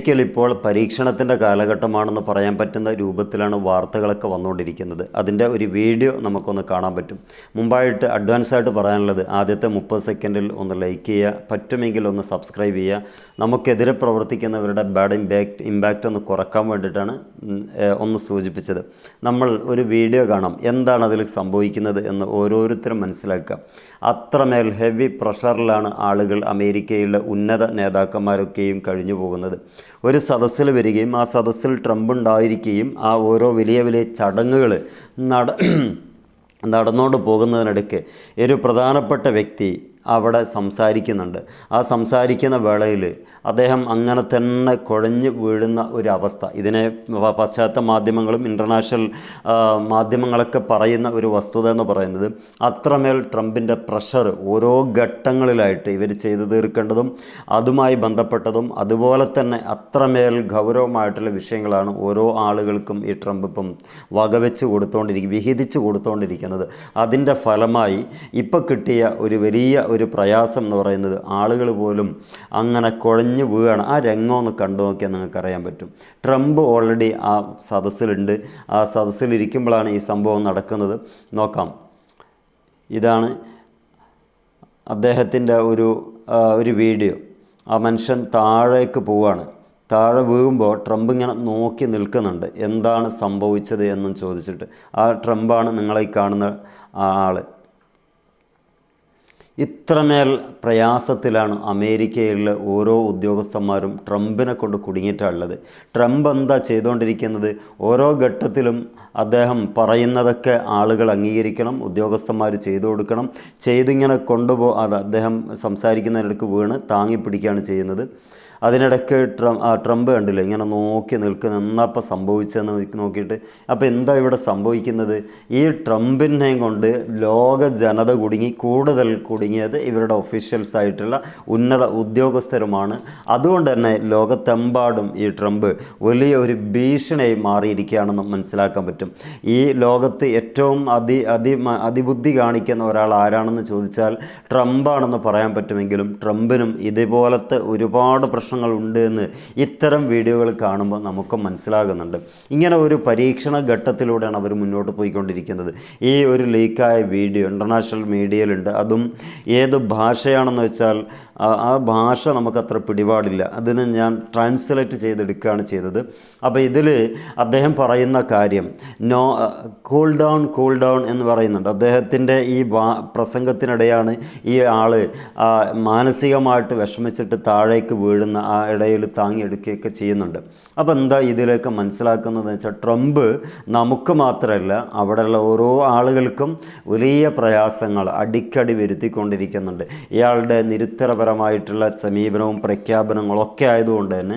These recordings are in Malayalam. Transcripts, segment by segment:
ഇപ്പോൾ പരീക്ഷണത്തിൻ്റെ കാലഘട്ടമാണെന്ന് പറയാൻ പറ്റുന്ന രൂപത്തിലാണ് വാർത്തകളൊക്കെ വന്നുകൊണ്ടിരിക്കുന്നത്. അതിൻ്റെ ഒരു വീഡിയോ നമുക്കൊന്ന് കാണാൻ പറ്റും. മുമ്പായിട്ട് അഡ്വാൻസായിട്ട് പറയാനുള്ളത്, ആദ്യത്തെ 30 സെക്കൻഡിൽ ഒന്ന് ലൈക്ക് ചെയ്യുക, പറ്റുമെങ്കിൽ ഒന്ന് സബ്സ്ക്രൈബ് ചെയ്യുക. നമുക്കെതിരെ പ്രവർത്തിക്കുന്നവരുടെ ബാഡ് ഇമ്പാക്റ്റ് ഒന്ന് കുറക്കാൻ വേണ്ടിയിട്ടാണ് ഒന്ന് സൂചിപ്പിച്ചത്. നമ്മൾ ഒരു വീഡിയോ കാണാം, എന്താണ് അതിൽ സംഭവിക്കുന്നത് എന്ന് ഓരോരുത്തരും മനസ്സിലാക്കുക. അത്രമേൽ ഹെവി പ്രഷറിലാണ് ആളുകൾ, അമേരിക്കയിലെ ഉന്നത നേതാക്കന്മാരൊക്കെയും കഴിഞ്ഞു പോകുന്നത്. ഒരു സദസ്സിൽ വരികയും ആ സദസ്സിൽ ട്രംപ് ഉണ്ടായിരിക്കുകയും ആ ഓരോ വലിയ വലിയ ചടങ്ങുകൾ നടന്നുകൊണ്ട് പോകുന്നതിനിടയ്ക്ക് ഒരു പ്രധാനപ്പെട്ട വ്യക്തി അവിടെ സംസാരിക്കുന്നുണ്ട്. ആ സംസാരിക്കുന്ന വേളയിൽ അദ്ദേഹം അങ്ങനെ തന്നെ കുഴഞ്ഞു വീഴുന്ന ഒരു അവസ്ഥ. ഇതിനെ പാശ്ചാത്യ മാധ്യമങ്ങളും ഇൻ്റർനാഷണൽ മാധ്യമങ്ങളൊക്കെ പറയുന്ന ഒരു വസ്തുത എന്ന് പറയുന്നത്, അത്രമേൽ ട്രംപിൻ്റെ പ്രഷർ ഓരോ ഘട്ടങ്ങളിലായിട്ട് ഇവർ ചെയ്തു തീർക്കേണ്ടതും അതുമായി ബന്ധപ്പെട്ടതും അതുപോലെ തന്നെ അത്രമേൽ ഗൗരവമായിട്ടുള്ള വിഷയങ്ങളാണ് ഓരോ ആളുകൾക്കും ഈ ട്രംപ് ഇപ്പം വിഹിതിച്ചു കൊടുത്തുകൊണ്ടിരിക്കുന്നത്. അതിൻ്റെ ഫലമായി ഇപ്പോൾ കിട്ടിയ ഒരു വലിയ ഒരു പ്രയാസം എന്ന് പറയുന്നത്, ആളുകൾ പോലും അങ്ങനെ കുഴഞ്ഞു വീഴാണ്. ആ രംഗം ഒന്ന് കണ്ടു നോക്കിയാൽ നിങ്ങൾക്കറിയാൻ പറ്റും. ട്രംപ് ഓൾറെഡി ആ സദസ്സിലുണ്ട്. ആ സദസ്സിലിരിക്കുമ്പോഴാണ് ഈ സംഭവം നടക്കുന്നത്. നോക്കാം, ഇതാണ് അദ്ദേഹത്തിൻ്റെ ഒരു വീഡിയോ. ആ മനുഷ്യൻ താഴേക്ക് പോവുകയാണ്. താഴെ വീഴുമ്പോൾ ട്രംപ് ഇങ്ങനെ നോക്കി നിൽക്കുന്നുണ്ട്, എന്താണ് സംഭവിച്ചത് എന്നും ചോദിച്ചിട്ട്. ആ ട്രംപാണ് നിങ്ങളീ കാണുന്ന ആൾ. ഇത്രമേൽ പ്രയാസത്തിലാണ് അമേരിക്കയിലെ ഓരോ ഉദ്യോഗസ്ഥന്മാരും ട്രംപിനെ കൊണ്ട് കുടുങ്ങിയിട്ടുള്ളത്. ട്രംപ് എന്താ ചെയ്തുകൊണ്ടിരിക്കുന്നത്? ഓരോ ഘട്ടത്തിലും അദ്ദേഹം പറയുന്നതൊക്കെ ആളുകൾ അംഗീകരിക്കണം, ഉദ്യോഗസ്ഥന്മാർ ചെയ്തു കൊടുക്കണം. ചെയ്തിങ്ങനെ അത് അദ്ദേഹം സംസാരിക്കുന്നതിനിടയ്ക്ക് വീണ് താങ്ങി പിടിക്കുകയാണ് ചെയ്യുന്നത്. അതിനിടയ്ക്ക് ട്രംപ് കണ്ടില്ല, ഇങ്ങനെ നോക്കി നിൽക്കുന്ന, എന്നാപ്പം സംഭവിച്ചതെന്ന് നോക്കിയിട്ട്. അപ്പോൾ എന്താ ഇവിടെ സംഭവിക്കുന്നത്? ഈ ട്രംപിനെയും കൊണ്ട് ലോക ജനത കൂടുതൽ കുടുങ്ങിയത് ഇവരുടെ ഒഫീഷ്യൽസ് ആയിട്ടുള്ള ഉന്നത ഉദ്യോഗസ്ഥരുമാണ്. അതുകൊണ്ട് തന്നെ ലോകത്തെമ്പാടും ഈ ട്രംപ് വലിയ ഒരു ഭീഷണിയായി മാറിയിരിക്കുകയാണെന്ന് മനസ്സിലാക്കാൻ പറ്റും. ഈ ലോകത്ത് ഏറ്റവും അതിബുദ്ധി കാണിക്കുന്ന ഒരാൾ ആരാണെന്ന് ചോദിച്ചാൽ ട്രംപാണെന്ന് പറയാൻ പറ്റുമെങ്കിലും, ട്രംപിനും ഇതുപോലത്തെ ഒരുപാട് പ്രശ്നങ്ങളുണ്ട് എന്ന് ഇത്തരം വീഡിയോകൾ കാണുമ്പോൾ നമുക്ക് മനസ്സിലാകുന്നുണ്ട്. ഇങ്ങനെ ഒരു പരീക്ഷണ ഘട്ടത്തിലൂടെയാണ് അവർ മുന്നോട്ട് പോയിക്കൊണ്ടിരിക്കുന്നത്. ഈ ഒരു ലീക്കായ വീഡിയോ ഇൻ്റർനാഷണൽ മീഡിയയിലുണ്ട്. അതും ഏത് ഭാഷയാണെന്ന് വെച്ചാൽ ആ ഭാഷ നമുക്കത്ര പിടിപാടില്ല. അതിന് ഞാൻ ട്രാൻസ്ലേറ്റ് ചെയ്തെടുക്കുകയാണ് ചെയ്തത്. അപ്പോൾ ഇതിൽ അദ്ദേഹം പറയുന്ന കാര്യം കൂൾ ഡൗൺ എന്ന് പറയുന്നുണ്ട്. അദ്ദേഹത്തിൻ്റെ ഈ പ്രസംഗത്തിനിടെയാണ് ഈ ആൾ മാനസികമായിട്ട് വിഷമിച്ചിട്ട് താഴേക്ക് വീഴുന്ന, ആ ഇടയിൽ താങ്ങിയെടുക്കുകയൊക്കെ ചെയ്യുന്നുണ്ട്. അപ്പോൾ എന്താ ഇതിലേക്ക് മനസ്സിലാക്കുന്നതെന്ന് വെച്ചാൽ, ട്രംപ് നമുക്ക് മാത്രമല്ല അവിടെയുള്ള ഓരോ ആളുകൾക്കും വലിയ പ്രയാസങ്ങൾ അടിക്കടി വരുത്തിക്കൊണ്ടിരിക്കുന്നുണ്ട്. ഇയാളുടെ നിരുത്തരപരമായിട്ടുള്ള സമീപനവും പ്രഖ്യാപനങ്ങളൊക്കെ ആയതുകൊണ്ട് തന്നെ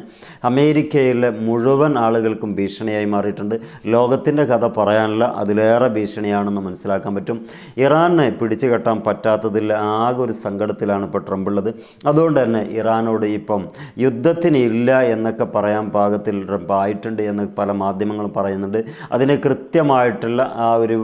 അമേരിക്കയിലെ മുഴുവൻ ആളുകൾക്കും ഭീഷണിയായി മാറിയിട്ടുണ്ട്. ലോകത്തിൻ്റെ കഥ പറയാനുള്ള അതിലേറെ ഭീഷണിയാണെന്ന് മനസ്സിലാക്കാൻ പറ്റും. ഇറാനെ പിടിച്ചു കെട്ടാൻ പറ്റാത്തതിൽ ആകെ ഒരു സങ്കടത്തിലാണ് ഇപ്പോൾ ട്രംപ് ഉള്ളത്. അതുകൊണ്ട് തന്നെ ഇറാനോട് ഇപ്പം യുദ്ധത്തിന് ഇല്ല എന്നൊക്കെ പറയാൻ പാകത്തിൽ ട്രംപ് ആയിട്ടുണ്ട് എന്ന് പല മാധ്യമങ്ങളും പറയുന്നുണ്ട്. അതിന് കൃത്യമായിട്ടുള്ള ആ ഒരു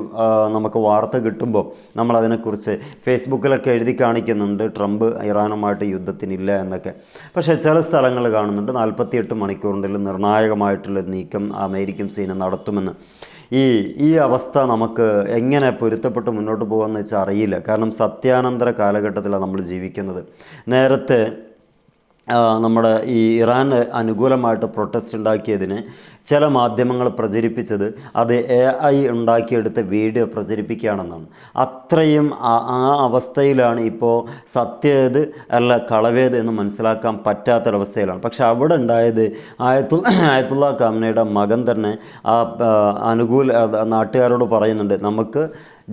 നമുക്ക് വാർത്ത കിട്ടുമ്പോൾ നമ്മൾ അതിനെക്കുറിച്ച് ഫേസ്ബുക്കിലൊക്കെ എഴുതി കാണിക്കുന്നുണ്ട്, ട്രംപ് ഇറാനുമായിട്ട് യുദ്ധത്തിനില്ല എന്നൊക്കെ. പക്ഷേ ചില സ്ഥലങ്ങൾ കാണുന്നുണ്ട് 48 മണിക്കൂറിനുള്ളിൽ നിർണായകമായിട്ടുള്ള നീക്കം അമേരിക്കൻ സേന നടത്തുമെന്ന്. ഈ അവസ്ഥ നമുക്ക് എങ്ങനെ പൊരുത്തപ്പെട്ട് മുന്നോട്ട് പോകുമെന്ന് വെച്ചാൽ അറിയില്ല. കാരണം സത്യാനന്തര കാലഘട്ടത്തിലാണ് നമ്മൾ ജീവിക്കുന്നത്. നേരത്തെ നമ്മുടെ ഈ ഇറാന് അനുകൂലമായിട്ട് പ്രൊട്ടസ്റ്റ് ഉണ്ടാക്കിയതിന് ചില മാധ്യമങ്ങൾ പ്രചരിപ്പിച്ചത് അത് AI ഉണ്ടാക്കിയെടുത്ത വീഡിയോ പ്രചരിപ്പിക്കുകയാണെന്നാണ്. അത്രയും ആ അവസ്ഥയിലാണ് ഇപ്പോൾ സത്യേത് അല്ല കളവേത് എന്ന് മനസ്സിലാക്കാൻ പറ്റാത്തൊരവസ്ഥയിലാണ്. പക്ഷെ അവിടെ ഉണ്ടായത് ആയത്തുള്ള ഖാംനയുടെ മകൻ തന്നെ നാട്ടുകാരോട് പറയുന്നുണ്ട്, നമുക്ക്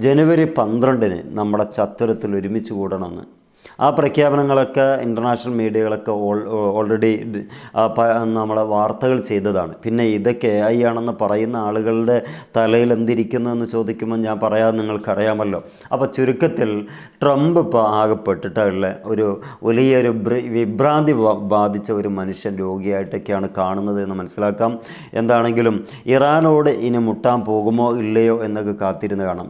ജനുവരി 12 നമ്മുടെ ചത്വരത്തിൽ ഒരുമിച്ച് കൂടണമെന്ന്. ആ പ്രഖ്യാപനങ്ങളൊക്കെ ഇൻ്റർനാഷണൽ മീഡിയകളൊക്കെ ഓൾറെഡി നമ്മളെ വാർത്തകൾ ചെയ്തതാണ്. പിന്നെ ഇതൊക്കെ AI ആണെന്ന് പറയുന്ന ആളുകളുടെ തലയിൽ എന്തിരിക്കുന്നതെന്ന് ചോദിക്കുമ്പോൾ ഞാൻ പറയാതെ നിങ്ങൾക്കറിയാമല്ലോ. അപ്പോൾ ചുരുക്കത്തിൽ ട്രംപ് ഇപ്പോൾ ആകപ്പെട്ടിട്ടുള്ള ഒരു വലിയൊരു വിഭ്രാന്തി ബാധിച്ച ഒരു മനുഷ്യൻ രോഗിയായിട്ടൊക്കെയാണ് കാണുന്നത് എന്ന് മനസ്സിലാക്കാം. എന്താണെങ്കിലും ഇറാനോട് ഇനി മുട്ടാൻ പോകുമോ ഇല്ലയോ എന്നൊക്കെ കാത്തിരുന്ന് കാണാം.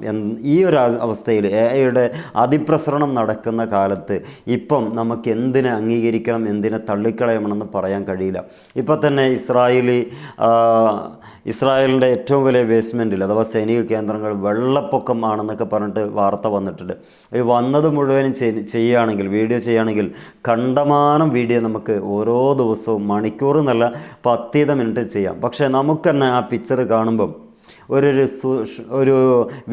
ഈ ഒരു അവസ്ഥയിൽ AIയുടെ അതിപ്രസരണം നടക്കുന്ന കാലത്ത് ഭാഗത്ത് ഇപ്പം നമുക്ക് എന്തിനെ അംഗീകരിക്കണം എന്തിനെ തള്ളിക്കളയണമെന്ന് പറയാൻ കഴിയില്ല. ഇപ്പം തന്നെ ഇസ്രായേലിൻ്റെ ഏറ്റവും വലിയ ബേസ്മെൻറ്റിൽ അഥവാ സൈനിക കേന്ദ്രങ്ങൾ വെള്ളപ്പൊക്കം ആണെന്നൊക്കെ പറഞ്ഞിട്ട് വാർത്ത വന്നിട്ടുണ്ട്. ഈ വന്നത് മുഴുവനും ചെയ്യുകയാണെങ്കിൽ വീഡിയോ ചെയ്യുകയാണെങ്കിൽ കണ്ടമാനം വീഡിയോ നമുക്ക് ഓരോ ദിവസവും മണിക്കൂർ എന്നല്ല 10 മിനിറ്റ് ചെയ്യാം. പക്ഷേ നമുക്ക് തന്നെ ആ പിക്ചർ കാണുമ്പം ഒരു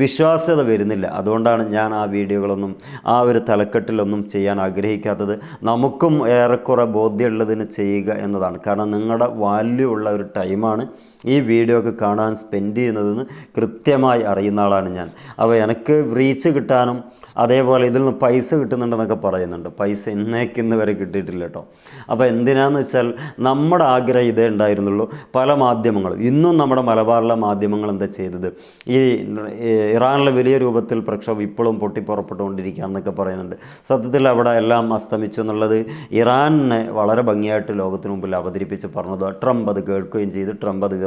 വിശ്വാസ്യത വരുന്നില്ല. അതുകൊണ്ടാണ് ഞാൻ ആ വീഡിയോകളൊന്നും ആ ഒരു തലക്കെട്ടിലൊന്നും ചെയ്യാൻ ആഗ്രഹിക്കാത്തത്. നമുക്കും ഏറെക്കുറെ ബോധ്യമുള്ളതിന് ചെയ്യുക എന്നതാണ്. കാരണം നിങ്ങളുടെ വാല്യൂ ഉള്ള ഒരു ടൈമാണ് ഈ വീഡിയോ ഒക്കെ കാണാൻ സ്പെൻഡ് ചെയ്യുന്നതെന്ന് കൃത്യമായി അറിയുന്ന ആളാണ് ഞാൻ. അപ്പോൾ എനിക്ക് റീച്ച് കിട്ടാനും അതേപോലെ ഇതിൽ നിന്ന് പൈസ കിട്ടുന്നുണ്ടെന്നൊക്കെ പറയുന്നുണ്ട്. പൈസ ഇന്ന് വരെ കിട്ടിയിട്ടില്ല കേട്ടോ. അപ്പോൾ എന്തിനാന്ന് വെച്ചാൽ നമ്മുടെ ആഗ്രഹം ഇതേ ഉണ്ടായിരുന്നുള്ളൂ. പല മാധ്യമങ്ങളും ഇന്നും നമ്മുടെ മലബാറിലെ മാധ്യമങ്ങൾ എന്താ ചെയ്തത്, ഈ ഇറാനിലെ വലിയ രൂപത്തിൽ പ്രക്ഷോഭം ഇപ്പോഴും പൊട്ടിപ്പുറപ്പെട്ടുകൊണ്ടിരിക്കുക എന്നൊക്കെ പറയുന്നുണ്ട്. സത്യത്തിൽ അവിടെ എല്ലാം അസ്തമിച്ചു എന്നുള്ളത് ഇറാനിനെ വളരെ ഭംഗിയായിട്ട് ലോകത്തിന് മുമ്പിൽ അവതരിപ്പിച്ച് പറഞ്ഞത് ട്രംപ് അത് കേൾക്കുകയും ചെയ്ത് ട്രംപ് അത്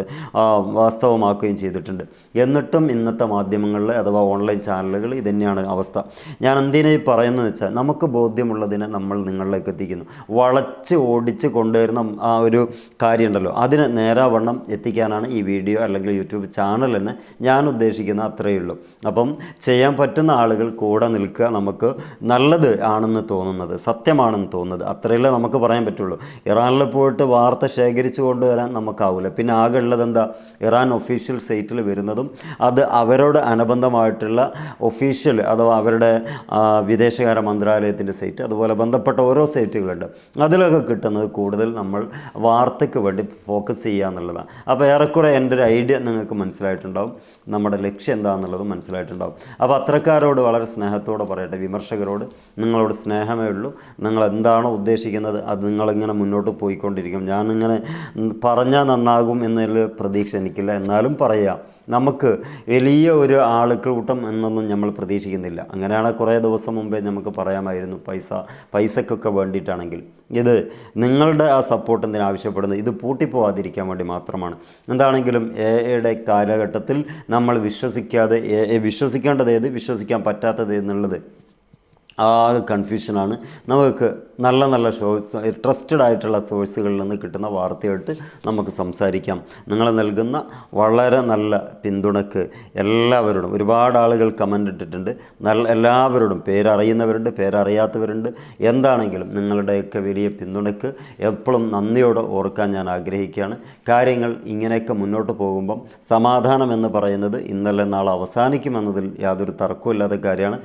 വാസ്തവമാക്കുകയും ചെയ്തിട്ടുണ്ട്. എന്നിട്ടും ഇന്നത്തെ മാധ്യമങ്ങളിൽ അഥവാ ഓൺലൈൻ ചാനലുകൾ ഇതന്നെയാണ് അവസ്ഥ. ഞാൻ എന്തിനാ പറയുന്നത് വെച്ചാൽ നമുക്ക് ബോധ്യമുള്ളതിനെ നമ്മൾ നിങ്ങളിലേക്ക് എത്തിക്കുന്നു. വളച്ച് ഓടിച്ച് കൊണ്ടുവരുന്ന ആ ഒരു കാര്യമുണ്ടല്ലോ, അതിന് നേരാവണ്ണം എത്തിക്കാനാണ് ഈ വീഡിയോ അല്ലെങ്കിൽ യൂട്യൂബ് ചാനൽ തന്നെ ഞാൻ ഉദ്ദേശിക്കുന്നത്. അത്രയേ ഉള്ളൂ. അപ്പം ചെയ്യാൻ പറ്റുന്ന ആളുകൾ കൂടെ നിൽക്കുക. നമുക്ക് നല്ലത് ആണെന്ന് തോന്നുന്നത്, സത്യമാണെന്ന് തോന്നുന്നത് അത്രയല്ലേ നമുക്ക് പറയാൻ പറ്റുള്ളൂ. ഇറാനിൽ പോയിട്ട് വാർത്ത ശേഖരിച്ചു കൊണ്ടുവരാൻ നമുക്കാവില്ല. പിന്നെ ആകെ ഉള്ളത് എന്താ, ഇറാൻ ഒഫീഷ്യൽ സൈറ്റിൽ വരുന്നതും അത് അവരോട് അനുബന്ധമായിട്ടുള്ള ഒഫീഷ്യൽ അഥവാ അവരുടെ വിദേശകാര്യ മന്ത്രാലയത്തിൻ്റെ സൈറ്റ്, അതുപോലെ ബന്ധപ്പെട്ട ഓരോ സൈറ്റുകളുണ്ട്. അതിലൊക്കെ കിട്ടുന്നത് കൂടുതൽ നമ്മൾ വാർത്തയ്ക്ക് വേണ്ടി ഫോക്കസ് ചെയ്യുക എന്നുള്ളതാണ്. അപ്പോൾ ഏറെക്കുറെ എൻ്റെ ഒരു ഐഡിയ നിങ്ങൾക്ക് മനസ്സിലായിട്ടുണ്ടാവും, നമ്മുടെ ലക്ഷ്യം എന്താണെന്നുള്ളത് മനസ്സിലായിട്ടുണ്ടാവും. അപ്പോൾ അത്തരക്കാരോട് വളരെ സ്നേഹത്തോടെ പറയട്ടെ, വിമർശകരോട് നിങ്ങളോട് സ്നേഹമേ ഉള്ളൂ. നിങ്ങൾ എന്താണോ ഉദ്ദേശിക്കുന്നത് അത് നിങ്ങളിങ്ങനെ മുന്നോട്ട് പോയിക്കൊണ്ടിരിക്കും. ഞാനിങ്ങനെ പറഞ്ഞാൽ നന്നാകും എന്നൊരു പ്രതീക്ഷ എനിക്കില്ല. എന്നാലും പറയാം, നമുക്ക് വലിയ ഒരു ആൾക്കൂട്ടം എന്നൊന്നും നമ്മൾ പ്രതീക്ഷിക്കുന്നില്ല. അങ്ങനെയാണ് കുറേ ദിവസം മുമ്പേ നമുക്ക് പറയാമായിരുന്നു, പൈസക്കൊക്കെ വേണ്ടിയിട്ടാണെങ്കിൽ. ഇത് നിങ്ങളുടെ ആ സപ്പോർട്ട് എന്തിനാ ആവശ്യപ്പെടുന്നത്, ഇത് പൂട്ടിപ്പോവാതിരിക്കാൻ വേണ്ടി മാത്രമാണ്. എന്താണെങ്കിലും എയുടെ കാലഘട്ടത്തിൽ നമ്മൾ വിശ്വസിക്കേണ്ടത് ഏത് വിശ്വസിക്കാൻ പറ്റാത്തത് എന്നുള്ളത് ആകെ കൺഫ്യൂഷനാണ്. നമുക്ക് നല്ല നല്ല ട്രസ്റ്റഡ് ആയിട്ടുള്ള സോഴ്സുകളിൽ നിന്ന് കിട്ടുന്ന വാർത്തയായിട്ട് നമുക്ക് സംസാരിക്കാം. നിങ്ങൾ നൽകുന്ന വളരെ നല്ല പിന്തുണക്ക് എല്ലാവരോടും, ഒരുപാട് ആളുകൾ കമൻ്റ് ഇട്ടിട്ടുണ്ട്, എല്ലാവരോടും, പേരറിയുന്നവരുണ്ട് പേരറിയാത്തവരുണ്ട്, എന്താണെങ്കിലും നിങ്ങളുടെയൊക്കെ വലിയ പിന്തുണക്ക് എപ്പോഴും നന്ദിയോടെ ഓർക്കാൻ ഞാൻ ആഗ്രഹിക്കുകയാണ്. കാര്യങ്ങൾ ഇങ്ങനെയൊക്കെ മുന്നോട്ട് പോകുമ്പം സമാധാനം എന്ന് പറയുന്നത് ഇന്നലെ നാളെ അവസാനിക്കുമെന്നതിൽ യാതൊരു തർക്കമില്ലാത്ത കാര്യമാണ്.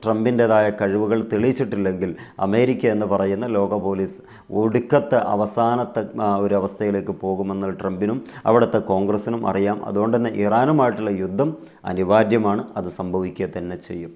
ട്രംപിൻ്റെതായ കഴിവുകൾ തെളിയിച്ചിട്ടില്ലെങ്കിൽ അമേരിക്ക എന്ന് പറയുന്ന ലോക പോലീസ് ഒടുക്കത്തെ അവസാനത്തെ ഒരു അവസ്ഥയിലേക്ക് പോകുമെന്ന് ട്രംപിനും അവിടുത്തെ കോൺഗ്രസിനും അറിയാം. അതുകൊണ്ട് തന്നെ ഇറാനുമായിട്ടുള്ള യുദ്ധം അനിവാര്യമാണ്. അത് സംഭവിക്കുക തന്നെ ചെയ്യും.